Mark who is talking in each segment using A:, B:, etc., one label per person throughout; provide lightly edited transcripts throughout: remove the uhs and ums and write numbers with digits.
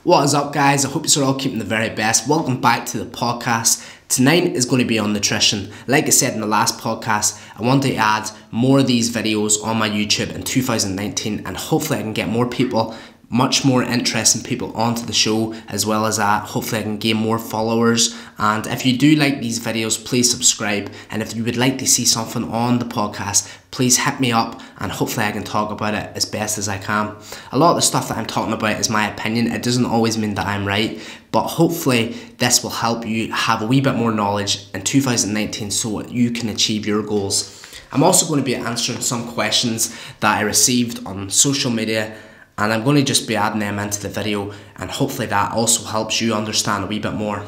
A: What is up, guys? I hope you're all keeping the very best. Welcome back to the podcast. Tonight is going to be on nutrition. Like I said in the last podcast, I want to add more of these videos on my YouTube in 2019, and hopefully I can get more people, much more interesting people onto the show. As well as that, hopefully I can gain more followers. And if you do like these videos, please subscribe, and if you would like to see something on the podcast, please hit me up and hopefully I can talk about it as best as I can. A lot of the stuff that I'm talking about is my opinion. It doesn't always mean that I'm right, but hopefully this will help you have a wee bit more knowledge in 2019 so you can achieve your goals. I'm also going to be answering some questions that I received on social media, and I'm going to just be adding them into the video, and hopefully that also helps you understand a wee bit more.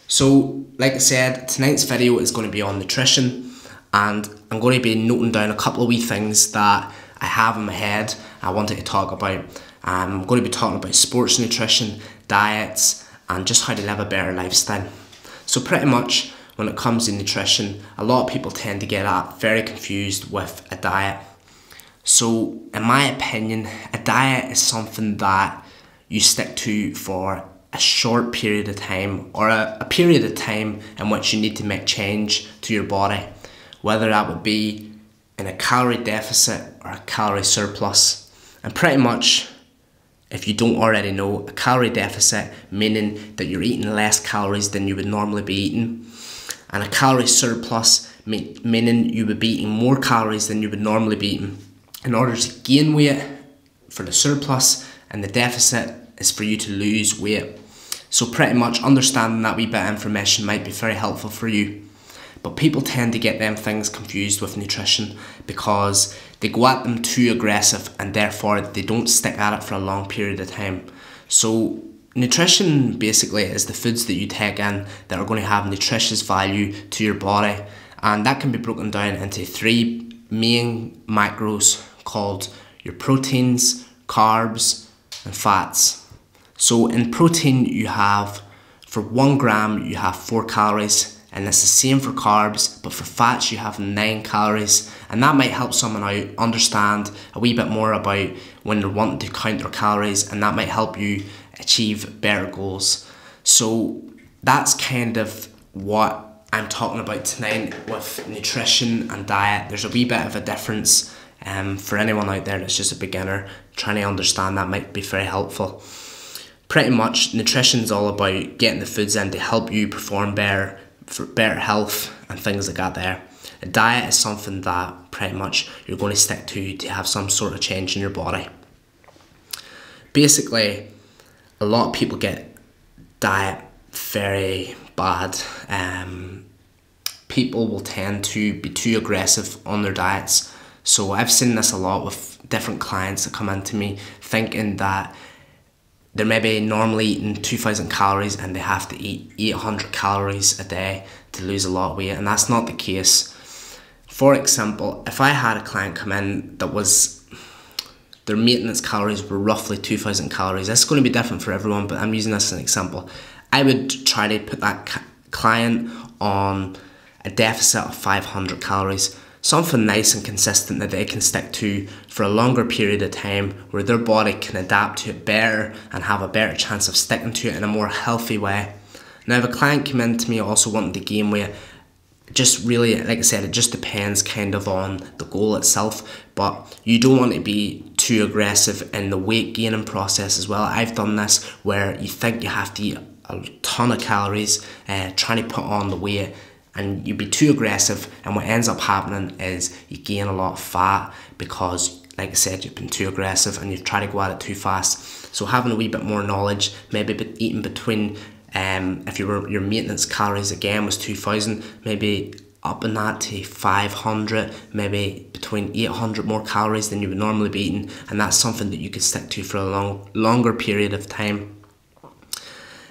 A: So like I said, tonight's video is going to be on nutrition, and I'm going to be noting down a couple of wee things that I have in my head I wanted to talk about. I'm going to be talking about sports nutrition, diets, and just how to live a better lifestyle. So pretty much when it comes to nutrition, a lot of people tend to get very confused with a diet. So in my opinion, a diet is something that you stick to for a short period of time, or a period of time in which you need to make change to your body, whether that would be in a calorie deficit or a calorie surplus. And pretty much, if you don't already know, a calorie deficit meaning that you're eating less calories than you would normally be eating, and a calorie surplus meaning you would be eating more calories than you would normally be eating. In order to gain weight for the surplus, and the deficit is for you to lose weight. So pretty much understanding that wee bit of information might be very helpful for you. But people tend to get them things confused with nutrition because they go at them too aggressive, and therefore they don't stick at it for a long period of time. So nutrition basically is the foods that you take in that are going to have nutritious value to your body, and that can be broken down into three main macros called your proteins, carbs, and fats. So in protein, you have, for 1 gram you have 4 calories, and it's the same for carbs, but for fats you have 9 calories. And that might help someone out understand a wee bit more about when they're wanting to count their calories, and that might help you achieve better goals. So that's kind of what I'm talking about tonight with nutrition and diet. There's a wee bit of a difference for anyone out there that's just a beginner trying to understand. That might be very helpful. Pretty much nutrition is all about getting the foods in to help you perform better, for better health and things like that there. A diet is something that pretty much you're going to stick to have some sort of change in your body. Basically, a lot of people get diet very bad. People will tend to be too aggressive on their diets. So I've seen this a lot with different clients that come into me thinking that they're maybe normally eating 2,000 calories and they have to eat 800 calories a day to lose a lot of weight, and that's not the case. For example, if I had a client come in that was, their maintenance calories were roughly 2,000 calories, that's going to be different for everyone, but I'm using this as an example. I would try to put that client on a deficit of 500 calories. Something nice and consistent that they can stick to for a longer period of time, where their body can adapt to it better and have a better chance of sticking to it in a more healthy way. Now, if a client came in to me also wanting to gain weight, just really, like I said, it just depends kind of on the goal itself, but you don't want to be too aggressive in the weight gaining process as well. I've done this where you think you have to eat a ton of calories trying to put on the weight, and you be too aggressive, and what ends up happening is you gain a lot of fat because, like I said, you've been too aggressive and you've tried to go at it too fast. So having a wee bit more knowledge, maybe eating between, if your maintenance calories again was 2,000, maybe upping that to 500, maybe between 800 more calories than you would normally be eating, and that's something that you could stick to for a longer period of time.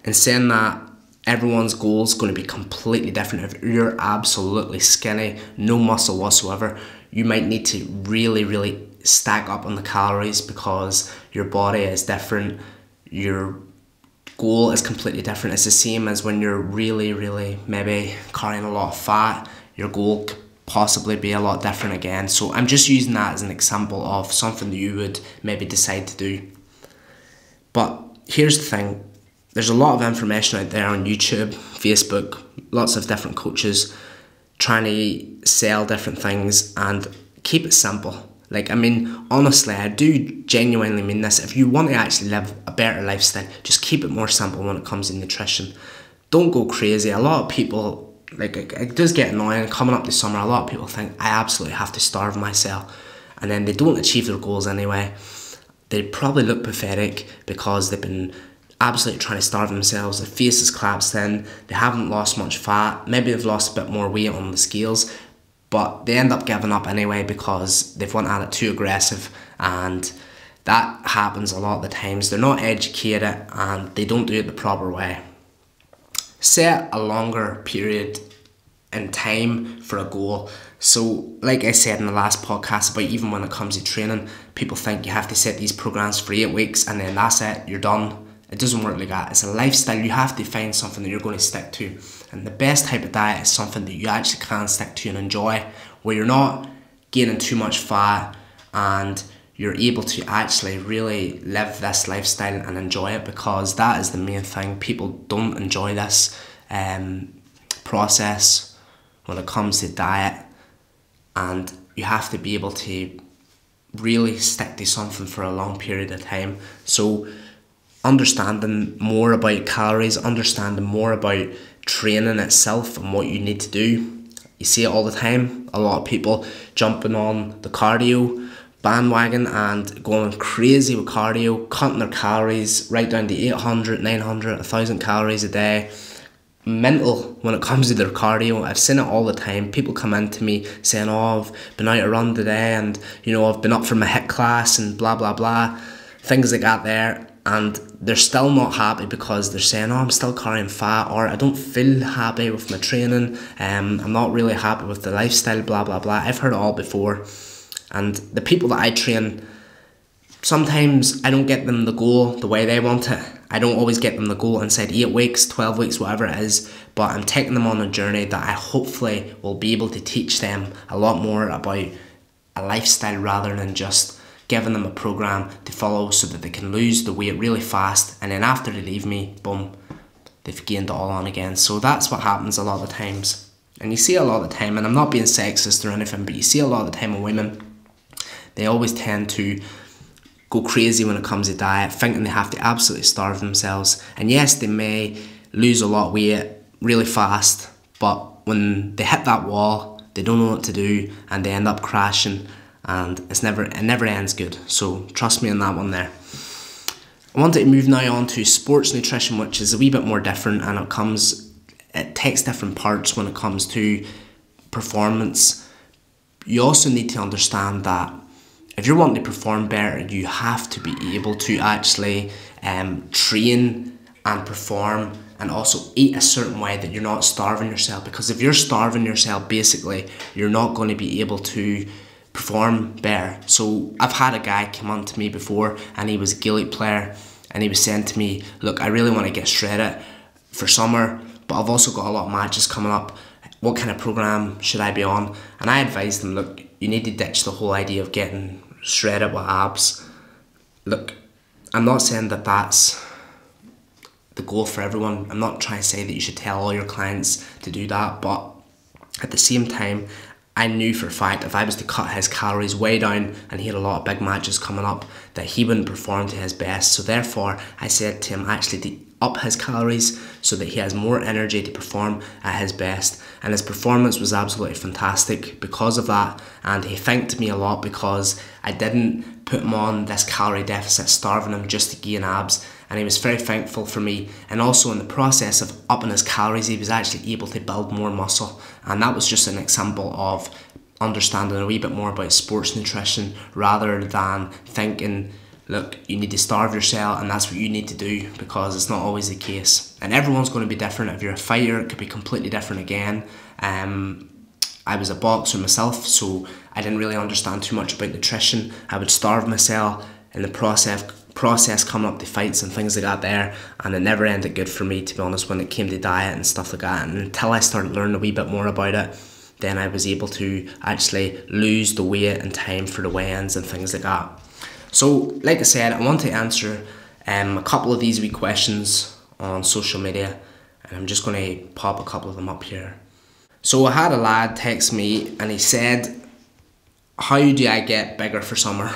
A: And saying that, everyone's goal is going to be completely different. If you're absolutely skinny, no muscle whatsoever, you might need to really stack up on the calories because your body is different. Your goal is completely different. It's the same as when you're really maybe carrying a lot of fat. Your goal could possibly be a lot different again. So I'm just using that as an example of something that you would maybe decide to do. But here's the thing, there's a lot of information out there on YouTube, Facebook, lots of different coaches trying to sell different things, and keep it simple. Like, I mean, honestly, I do genuinely mean this. If you want to actually live a better lifestyle, just keep it more simple when it comes to nutrition. Don't go crazy. A lot of people, like, it does get annoying. Coming up this summer, a lot of people think, I absolutely have to starve myself. And then they don't achieve their goals anyway. They probably look pathetic because they've been absolutely trying to starve themselves. Their face is collapsed in. They haven't lost much fat. Maybe they've lost a bit more weight on the scales, but they end up giving up anyway because they've went at it too aggressive, and that happens a lot of the times. They're not educated and they don't do it the proper way. Set a longer period in time for a goal. So like I said in the last podcast about even when it comes to training, people think you have to set these programs for 8 weeks and then that's it, you're done. It doesn't work like that. It's a lifestyle. You have to find something that you're going to stick to. And the best type of diet is something that you actually can stick to and enjoy, where you're not gaining too much fat and you're able to actually really live this lifestyle and enjoy it, because that is the main thing. People don't enjoy this process when it comes to diet, and you have to be able to really stick to something for a long period of time. So understanding more about calories, understanding more about training itself and what you need to do. You see it all the time, a lot of people jumping on the cardio bandwagon and going crazy with cardio, cutting their calories right down to 800, 900, 1000 calories a day. Mental when it comes to their cardio. I've seen it all the time. People come in to me saying, oh, I've been out a run today, and you know, I've been up for my HIIT class and blah blah blah, things like that there. And they're still not happy because they're saying, oh, I'm still carrying fat, or I don't feel happy with my training, I'm not really happy with the lifestyle, blah blah blah. I've heard it all before. And the people that I train, sometimes I don't get them the goal the way they want it. I don't always get them the goal inside 8 weeks, 12 weeks, whatever it is, but I'm taking them on a journey that I hopefully will be able to teach them a lot more about a lifestyle rather than just giving them a program to follow so that they can lose the weight really fast, and then after they leave me, boom, they've gained it all on again. So that's what happens a lot of the times. And you see a lot of the time, and I'm not being sexist or anything, but you see a lot of the time with women, they always tend to go crazy when it comes to diet, thinking they have to absolutely starve themselves. And yes, they may lose a lot of weight really fast, but when they hit that wall, they don't know what to do and they end up crashing, and it never ends good. So trust me on that one there. I wanted to move now on to sports nutrition, which is a wee bit more different, and it takes different parts when it comes to performance. You also need to understand that if you're wanting to perform better, you have to be able to actually train and perform and also eat a certain way that you're not starving yourself. Because if you're starving yourself, basically, you're not going to be able to perform better. So I've had a guy come on to me before, and he was a Gaelic player, and he was saying to me, look, I really want to get shredded for summer, but I've also got a lot of matches coming up. What kind of program should I be on? And I advised him, look, you need to ditch the whole idea of getting shredded with abs. Look, I'm not saying that that's the goal for everyone. I'm not trying to say that you should tell all your clients to do that, but at the same time, I knew for a fact if I was to cut his calories way down and he had a lot of big matches coming up, that he wouldn't perform to his best. So therefore, I said to him actually to up his calories so that he has more energy to perform at his best. And his performance was absolutely fantastic because of that. And he thanked me a lot because I didn't put him on this calorie deficit, starving him just to gain abs. And he was very thankful for me. And also in the process of upping his calories, he was actually able to build more muscle. And that was just an example of understanding a wee bit more about sports nutrition rather than thinking, look, you need to starve yourself and that's what you need to do, because it's not always the case. And everyone's going to be different. If you're a fighter, it could be completely different again. I was a boxer myself, so I didn't really understand too much about nutrition. I would starve myself in the process coming up to fights and things like that there, and it never ended good for me, to be honest, when it came to diet and stuff like that. And until I started learning a wee bit more about it, then I was able to actually lose the weight in time for the weigh-ins and things like that. So like I said, I want to answer a couple of these wee questions on social media, and I'm just going to pop a couple of them up here. So I had a lad text me and he said, how do I get bigger for summer?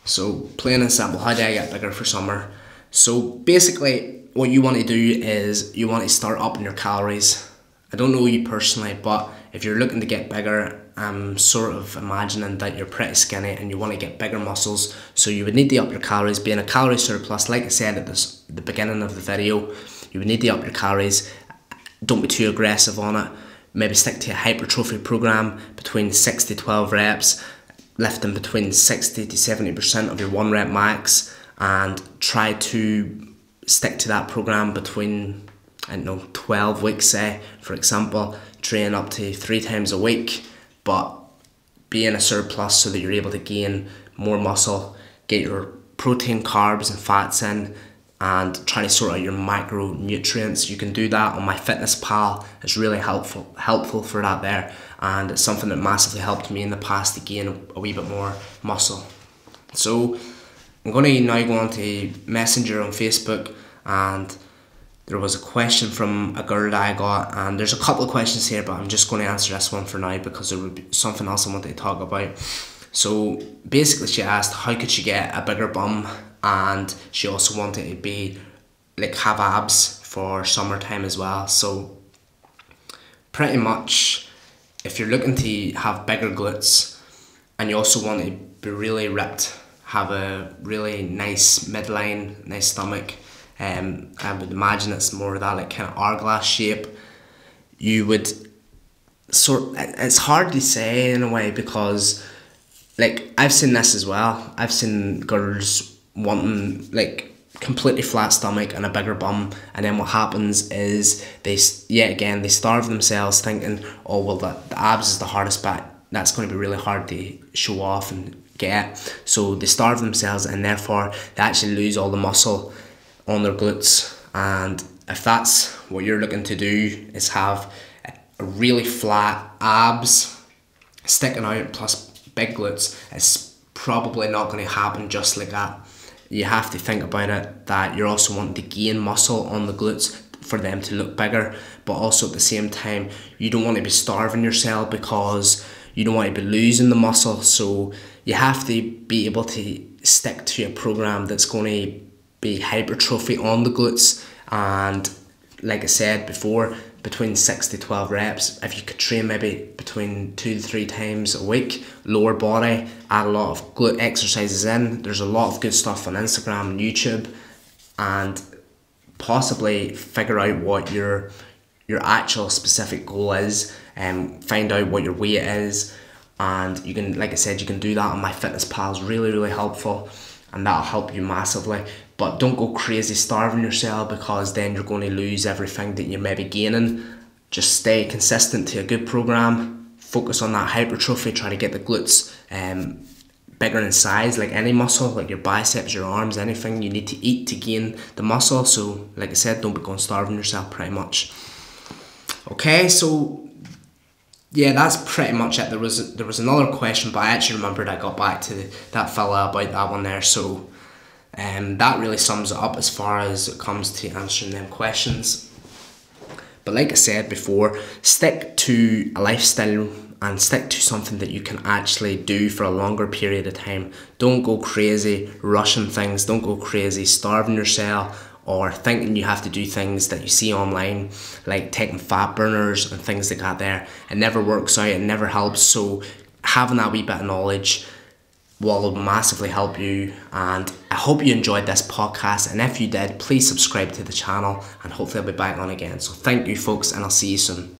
A: So plain and simple, how do I get bigger for summer? So basically what you want to do is you want to start upping your calories. I don't know you personally, but if you're looking to get bigger, I'm sort of imagining that you're pretty skinny and you want to get bigger muscles, so you would need to up your calories. Being a calorie surplus, like I said at the beginning of the video, you would need to up your calories. Don't be too aggressive on it. Maybe stick to a hypertrophy program between 6 to 12 reps, lifting between 60 to 70% of your 1 rep max, and try to stick to that program between, I don't know, 12 weeks, say, for example. Train up to 3 times a week, but be in a surplus so that you're able to gain more muscle, get your protein, carbs and fats in, and try to sort out your macronutrients. You can do that on MyFitnessPal. It's really helpful for that there, and it's something that massively helped me in the past to gain a wee bit more muscle. So I'm going to now go on to Messenger on Facebook, and there was a question from a girl that I got, and there's a couple of questions here, but I'm just going to answer this one for now because there would be something else I wanted to talk about. So basically she asked how could she get a bigger bum, and she also wanted to be like have abs for summertime as well. So pretty much if you're looking to have bigger glutes and you also want to be really ripped, have a really nice midline, nice stomach, I would imagine it's more of that like kind of hourglass shape, you would it's hard to say in a way, because like I've seen this as well. I've seen girls wanting like completely flat stomach and a bigger bum, and then what happens is they starve themselves thinking, oh well, the abs is the hardest bit, that's going to be really hard to show off and get, so they starve themselves and therefore they actually lose all the muscle on their glutes. And if that's what you're looking to do, is have a really flat abs sticking out plus big glutes, it's probably not going to happen just like that. You have to think about it that you're also wanting to gain muscle on the glutes for them to look bigger, but also at the same time you don't want to be starving yourself because you don't want to be losing the muscle. So you have to be able to stick to a program that's going to be hypertrophy on the glutes, and like I said before, between 6 to 12 reps. If you could train maybe between 2 to 3 times a week, lower body, add a lot of glute exercises in. There's a lot of good stuff on Instagram and YouTube, and possibly figure out what your actual specific goal is, and find out what your weight is. And you can, like I said, you can do that on MyFitnessPal. It's really helpful, and that'll help you massively. But don't go crazy starving yourself, because then you're going to lose everything that you may be gaining. Just stay consistent to a good program, focus on that hypertrophy, try to get the glutes bigger in size. Like any muscle, like your biceps, your arms, anything, you need to eat to gain the muscle. So like I said, don't be going starving yourself pretty much. Okay, so yeah, that's pretty much it. There was another question, but I actually remembered I got back to that fella about that one there. So that really sums it up as far as it comes to answering them questions. But like I said before, stick to a lifestyle and stick to something that you can actually do for a longer period of time. Don't go crazy rushing things. Don't go crazy starving yourself or thinking you have to do things that you see online, like taking fat burners and things like that there. It never works out, it never helps. So having that wee bit of knowledge will massively help you. And I hope you enjoyed this podcast, and if you did, please subscribe to the channel, and hopefully I'll be back on again. So thank you folks, and I'll see you soon.